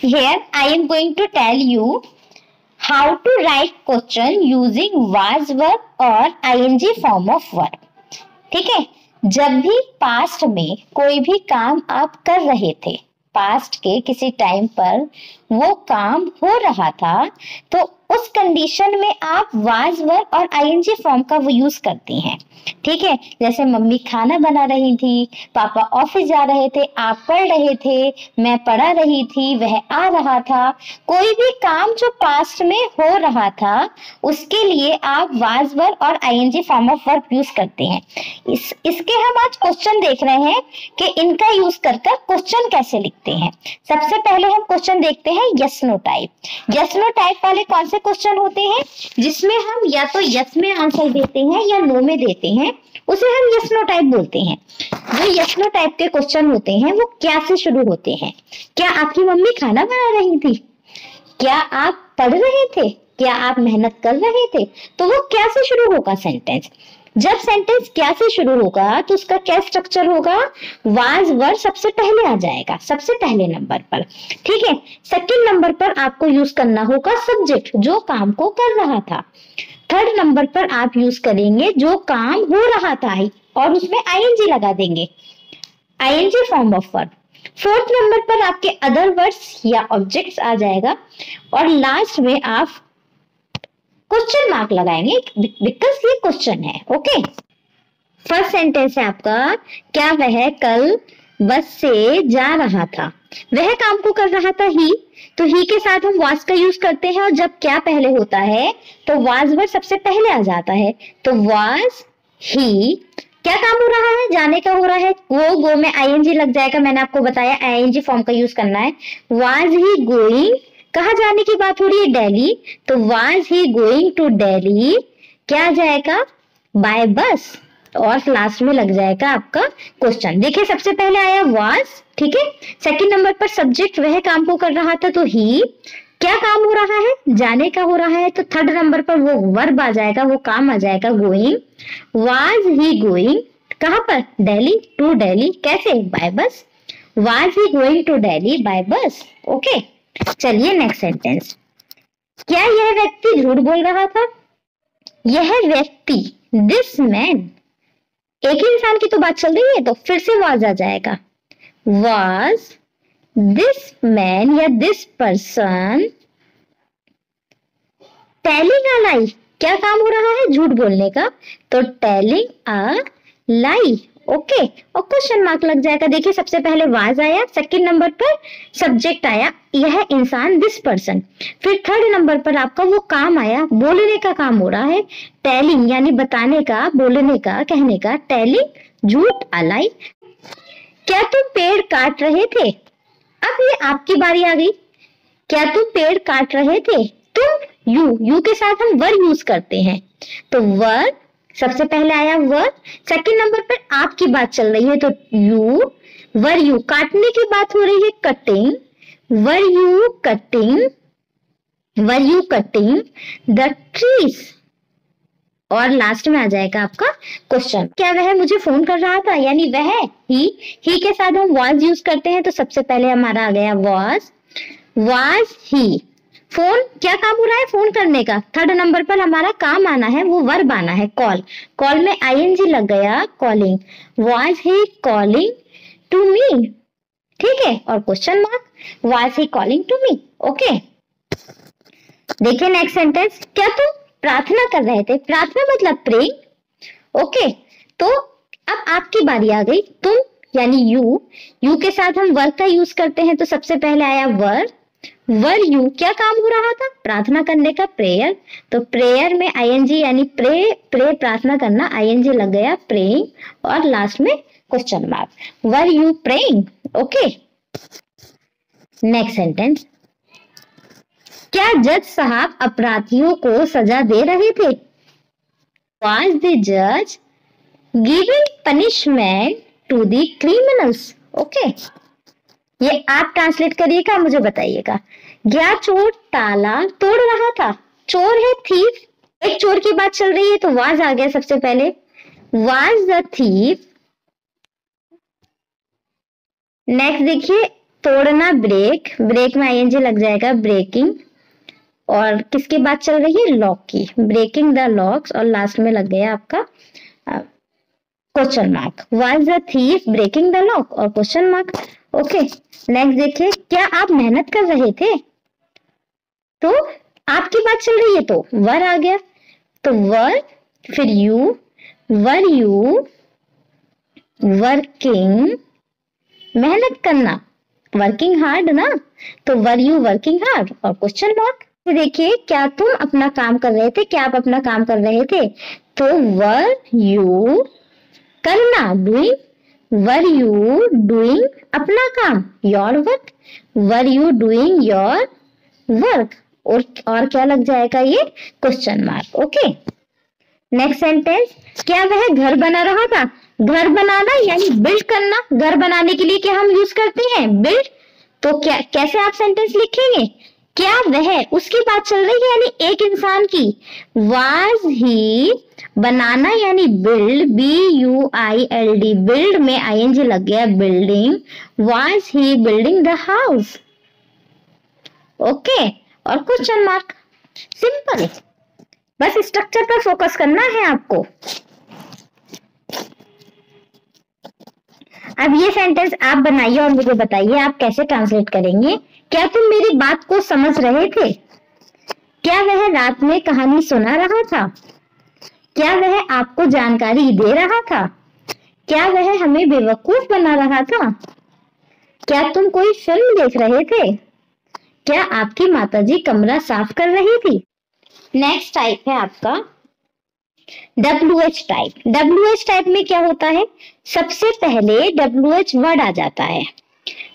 here I am going to tell you how to write question using was verb और ing form of verb. ठीक है, जब भी past में कोई भी काम आप कर रहे थे, पास्ट के किसी टाइम पर वो काम हो रहा था, तो उस कंडीशन में आप वाज वर्ब और आईएनजी फॉर्म का वो यूज करती हैं. ठीक है, जैसे मम्मी खाना बना रही थी, पापा ऑफिस जा रहे थे, आप पढ़ रहे थे, मैं पढ़ा रही थी, वह आ रहा था. कोई भी काम जो पास्ट में हो रहा था उसके लिए आप वाज वर्ब और ING form of verb use करते हैं. इसके हम आज क्वेश्चन देख रहे हैं कि इनका यूज कर क्वेश्चन कैसे लिखते हैं. सबसे पहले हम क्वेश्चन देखते हैं yes no type. Yes no type वाले कौन से क्वेश्चन होते हैं जिसमें हम या तो यस में आंसर देते हैं या नो में देते हैं, उसे हम यस नो टाइप बोलते हैं. जो यस नो टाइप के क्वेश्चन होते हैं वो क्या से शुरू होते हैं? क्या आपकी मम्मी खाना बना रही थी? क्या आप पढ़ रहे थे? क्या आप मेहनत कर रहे थे? तो वो क्या से शुरू होगा सेंटेंस. जब सेंटेंस क्या से शुरू होगा तो उसका क्या स्ट्रक्चर होगा? वाज वर्ब सबसे पहले आ जाएगा, सबसे पहले नंबर पर. ठीक है, सेकंड नंबर पर आपको यूज करना होगा सब्जेक्ट, जो काम को कर रहा था. थर्ड नंबर पर आप यूज करेंगे जो काम हो रहा था और उसमें आईएनजी लगा देंगे, ING form of verb. Fourth number पर आपके अदर वर्ड्स या ऑब्जेक्ट्स आ जाएगा और लास्ट में आप क्वेश्चन मार्क लगाएंगे बिकॉज ये क्वेश्चन है. ओके, फर्स्ट सेंटेंस है आपका, क्या वह कल बस से जा रहा था? वह काम को कर रहा था ही, तो ही के साथ हम वाज का यूज करते हैं और जब क्या पहले होता है तो वाज वर्ब सबसे पहले आ जाता है. तो वाज ही, क्या काम हो रहा है? जाने का हो रहा है. गो में आईएनजी लग जाएगा, मैंने आपको बताया आईएनजी फॉर्म का यूज करना है. वाज ही गोइंग, कहाँ जाने की बात हो रही है? दिल्ली, तो was he going to Delhi, क्या आ जाएगा? बाय बस, और लास्ट में लग जाएगा आपका क्वेश्चन. देखिए सबसे पहले आया वाज, ठीक है. सेकंड नंबर पर सब्जेक्ट, वह काम को कर रहा था तो ही, क्या काम हो रहा है? जाने का हो रहा है, तो थर्ड नंबर पर वो वर्ब आ जाएगा, वो काम आ जाएगा गोइंग. वाज ही गोइंग, कहाँ पर? दिल्ली, टू दिल्ली, कैसे? By bus. Was he going to Delhi by bus. Okay, चलिए नेक्स्ट सेंटेंस. क्या यह व्यक्ति झूठ बोल रहा था? यह व्यक्ति, दिस मैन, एक ही इंसान की तो बात चल रही है, तो फिर से वाज आ जाएगा. वाज दिस मैन या दिस पर्सन टेलिंग अ लाई, क्या काम हो रहा है? झूठ बोलने का, तो टेलिंग अ लाई. ओके, और क्वेश्चन मार्क लग जाएगा. देखिए सबसे पहले वाज आया, सेकंड नंबर पर सब्जेक्ट आया, यह इंसान दिस पर्सन, फिर थर्ड नंबर पर आपका वो काम आया, बोलने का काम हो रहा है, टेलिंग यानी बताने का, बोलने का, कहने का, टेलिंग, झूठ, अलाई. क्या तुम पेड़ काट रहे थे? अब ये आपकी बारी आ गई. क्या तुम पेड़ काट रहे थे? तुम, यू के साथ हम वर यूज करते हैं, तो वर सबसे पहले आया वर्ब. सेकंड नंबर पर आपकी बात चल रही है तो यू, वर यू, काटने की बात हो रही है, cutting, were you cutting, were you cutting the trees, और लास्ट में आ जाएगा आपका क्वेश्चन. क्या वह मुझे फोन कर रहा था? यानी वह, ही के साथ हम वाज यूज करते हैं, तो सबसे पहले हमारा आ गया वाज ही. फोन, क्या काम हो रहा है? फोन करने का. थर्ड नंबर पर हमारा काम आना है, वो वर्ब आना है, कॉल, कॉल में आईएनजी लग गया, calling. Was he calling to me, ठीक है, और question mark, was he calling to me. Okay, देखिए नेक्स्ट सेंटेंस. क्या तुम प्रार्थना कर रहे थे? प्रार्थना मतलब प्रेइंग. ओके, तो अब आपकी बारी आ गई. तुम यानी यू के साथ हम वर्ब का यूज करते हैं, तो सबसे पहले आया वर्ब, वर यू, क्या काम हो रहा था? प्रार्थना करने का, प्रेयर, तो प्रेयर में आईएनजी यानी प्रे प्रार्थना करना, आईएनजी लग गया, प्रेइंग, और लास्ट में question mark, were you praying. Okay, next sentence. क्या जज साहब अपराधियों को सजा दे रहे थे? वाज द जज giving punishment to the criminals. Okay, ये आप ट्रांसलेट करिएगा, मुझे बताइएगा. क्या चोर ताला तोड़ रहा था? चोर है थीफ, एक चोर की बात चल रही है तो वाज आ गया सबसे पहले. Was the thief. नेक्स्ट देखिए, तोड़ना ब्रेक, ब्रेक में आईएनजी लग जाएगा ब्रेकिंग, और किसकी बात चल रही है, लॉक की, ब्रेकिंग द लॉक्स, और लास्ट में लग गया आपका question mark. Was the thief breaking the lock और क्वेश्चन मार्क। ओके, नेक्स्ट देखिए, क्या आप मेहनत कर रहे थे, तो आपकी बात चल रही है तो वर आ गया, तो वर, फिर यू, वर यू वर्किंग, मेहनत करना, वर्किंग हार्ड ना, तो वर यू वर्किंग हार्ड और क्वेश्चन मार्क। देखिए, क्या तुम अपना काम कर रहे थे, क्या आप अपना काम कर रहे थे, तो वर यू करना डूइंग, वर यू डूइंग अपना काम, your work, were you doing your work, और क्या लग जाएगा ये, question mark. Okay, next sentence, क्या वह घर बना रहा था, घर बनाना यानी बिल्ड करना, घर बनाने के लिए क्या हम यूज करते हैं, बिल्ड, तो क्या कैसे आप सेंटेंस लिखेंगे, क्या वह, उसकी बात चल रही है यानी एक इंसान की, वाज ही, बनाना यानी बिल्ड, BUILD, बिल्ड में आईएनजी लग गया building, was he building the house. Okay, और क्वेश्चन मार्क, सिंपल, बस स्ट्रक्चर पर फोकस करना है आपको। अब ये सेंटेंस आप बनाइए और मुझे बताइए आप कैसे ट्रांसलेट करेंगे। क्या तुम मेरी बात को समझ रहे थे, क्या वह रात में कहानी सुना रहा था, क्या वह आपको जानकारी दे रहा था, क्या वह हमें बेवकूफ बना रहा था, क्या तुम कोई फिल्म देख रहे थे, क्या आपकी माताजी कमरा साफ कर रही थी। नेक्स्ट टाइप है आपका WH टाइप। WH टाइप में क्या होता है, सबसे पहले WH वर्ड आ जाता है।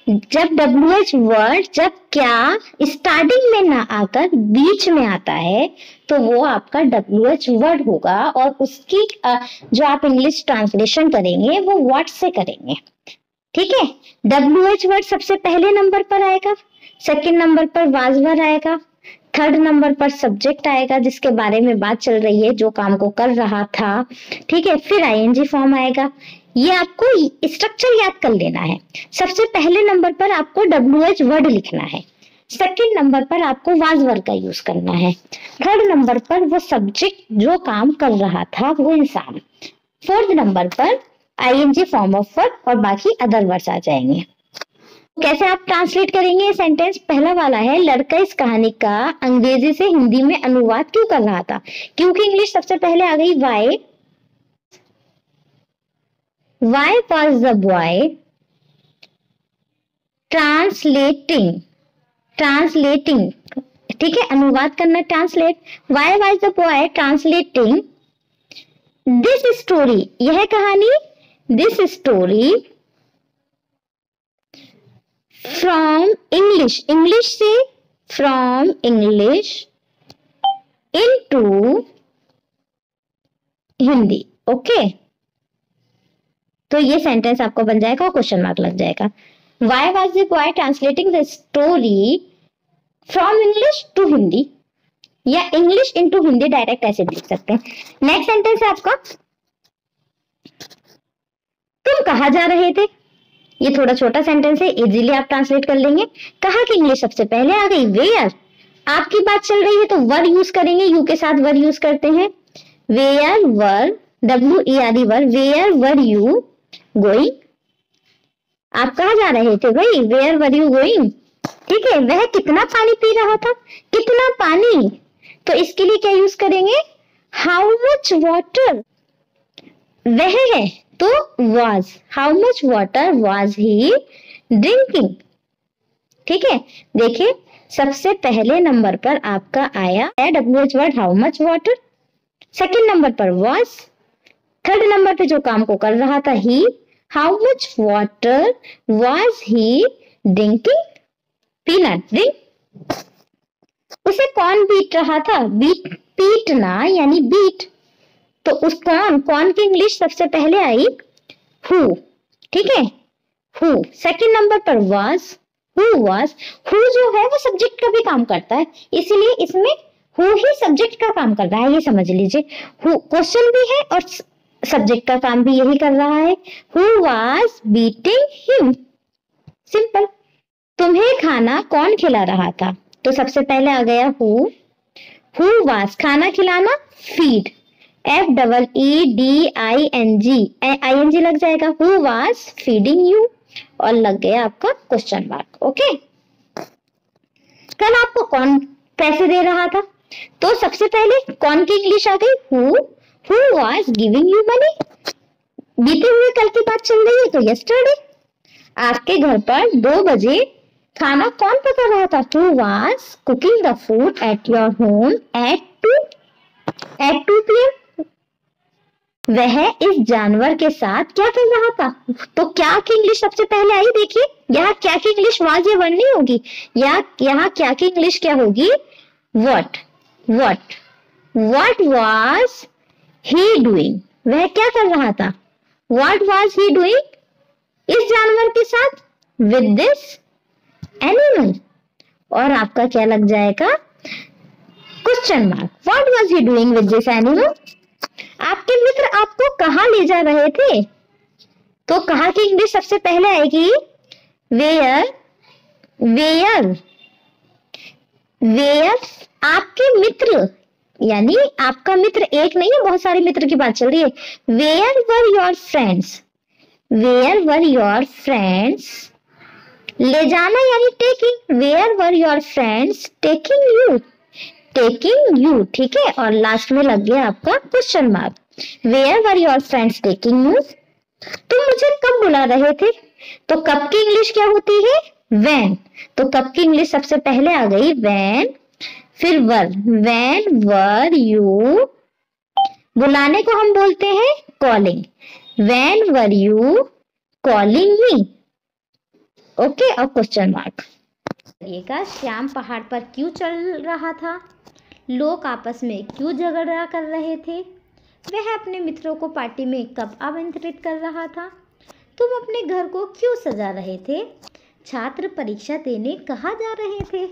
जब WH वर्ड जब क्या स्टार्टिंग में ना आकर बीच में आता है तो वो आपका WH वर्ड होगा, और उसकी जो आप इंग्लिश ट्रांसलेशन करेंगे वो व्हाट से करेंगे। ठीक है, WH वर्ड सबसे पहले नंबर पर आएगा, सेकंड नंबर पर वाज वर्ड आएगा, थर्ड नंबर पर सब्जेक्ट आएगा जिसके बारे में बात चल रही है, जो काम को कर रहा था। ठीक है, फिर आईएनजी फॉर्म आएगा। ये आपको स्ट्रक्चर याद कर लेना है। सबसे पहले नंबर पर आपको WH वर्ड लिखना है, सेकंड नंबर पर आपको वाज वर्ड का यूज करना है, थर्ड नंबर पर वो सब्जेक्ट जो काम कर रहा था वो इंसान, फोर्थ नंबर पर आईएनजी फॉर्म ऑफ वर्ड, और बाकी अदर वर्ड्स आ जाएंगे। कैसे आप ट्रांसलेट करेंगे सेंटेंस, पहला वाला है, लड़का इस कहानी का अंग्रेजी से हिंदी में अनुवाद क्यों कर रहा था, क्योंकि इंग्लिश सबसे पहले आ गई, why was the boy translating, ठीक है, अनुवाद करना, translate, why was the boy translating this story, यह कहानी, this story from English, English से, from English into Hindi. Okay, तो ये सेंटेंस आपको बन जाएगा और क्वेश्चन मार्क लग जाएगा। Why was the boy translating the story from English to Hindi, या इंग्लिश इनटू हिंदी, डायरेक्ट ऐसे भी लिख सकते हैं। नेक्स्ट सेंटेंस है आपका, तुम कहाँ जा रहे थे, ये थोड़ा छोटा सेंटेंस है, इजीली आप ट्रांसलेट कर लेंगे। कहा कि इंग्लिश सबसे पहले आ गई, वेयर, आपकी बात चल रही है तो वर यूज करेंगे, यू के साथ वर यूज करते हैं, where were, WERE were, where were you going, आप कहाँ जा रहे थे भाई, वेयर वर यू गोइंग। ठीक है, वह कितना पानी पी रहा था, कितना पानी, तो इसके लिए क्या यूज करेंगे, हाउ मच वाटर, वह है तो was, how much water was he drinking. ठीक है, देखिए सबसे पहले नंबर पर आपका आया WH word how much water, second number पर was, थर्ड नंबर पे जो काम को कर रहा था he, how much water was he drinking, पीना ड्रिंक। उसे कौन बीट रहा था, बीट, पीटना यानी बीट, तो उस कौन की इंग्लिश सबसे पहले आई, हु। ठीक है, हु, सेकंड नंबर पर वाज, हु वाज, हु जो है वो सब्जेक्ट का भी काम करता है, इसीलिए इसमें हु ही सब्जेक्ट का काम कर रहा है, ये समझ लीजिए, हु क्वेश्चन भी है और सब्जेक्ट का काम भी यही कर रहा है, who was beating him, simple. तुम्हें खाना कौन खिला रहा था? तो सबसे पहले आ गया हु वाज, खाना खिलाना फीड, FEEDING लग जाएगा, हु वाज फीडिंग यू, और लग गया आपका क्वेश्चन मार्क। ओके, कल आपको कौन पैसे दे रहा था? तो सबसे पहले कौन की इंग्लिश आ गई? Who was giving you money. बीते हुए कल की बात चल रही है तो यस्टरडे। आपके घर पर 2 बजे खाना कौन पका रहा था? Who was cooking the food at your home at 2 PM? वह इस जानवर के साथ क्या कर रहा था? तो क्या की इंग्लिश सबसे पहले आई? देखिए यहाँ क्या की इंग्लिश वाज या वर नहीं होगी, या यहाँ क्या की इंग्लिश क्या होगी? what was he doing? वह क्या कर रहा था? what was he doing? इस जानवर के साथ, with this animal, और आपका क्या लग जाएगा? Question mark. what was he doing with this animal? आपके मित्र आपको कहाँ ले जा रहे थे? तो कहाँ की इंग्लिश सबसे पहले आएगी? वेयर आपके मित्र, यानी आपका मित्र एक नहीं है, बहुत सारे मित्र की बात चल रही है। वेयर वर योर फ्रेंड्स, ले जाना यानी taking, where were your friends taking you, ठीक है, और लास्ट में लग गया आपका question mark, where were your friends taking you. तुम मुझे कब बुला रहे थे? तो कब की इंग्लिश क्या होती है? व्हेन। तो कब की इंग्लिश सबसे पहले आ गई? व्हेन, फिर वर, व्हेन वर यू, बुलाने को हम बोलते हैं calling, when were you calling me. Okay, और क्वेश्चन मार्क। चलिएगा, श्याम पहाड़ पर क्यों चल रहा था? लोग आपस में क्यों झगड़ा कर रहे थे? वह अपने मित्रों को पार्टी में कब आमंत्रित कर रहा था? तुम अपने घर को क्यों सजा रहे थे? छात्र परीक्षा देने कहाँ जा रहे थे?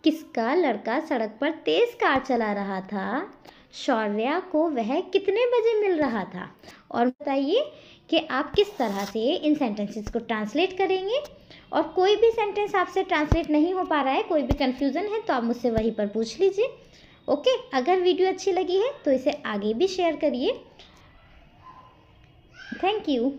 किसका लड़का सड़क पर तेज कार चला रहा था? शौर्या को वह कितने बजे मिल रहा था? और बताइए कि आप किस तरह से इन सेंटेंसेस को ट्रांसलेट करेंगे। और कोई भी सेंटेंस आपसे ट्रांसलेट नहीं हो पा रहा है, कोई भी कंफ्यूजन है, तो आप मुझसे वहीं पर पूछ लीजिए। ओके, अगर वीडियो अच्छी लगी है तो इसे आगे भी शेयर करिए। Thank you.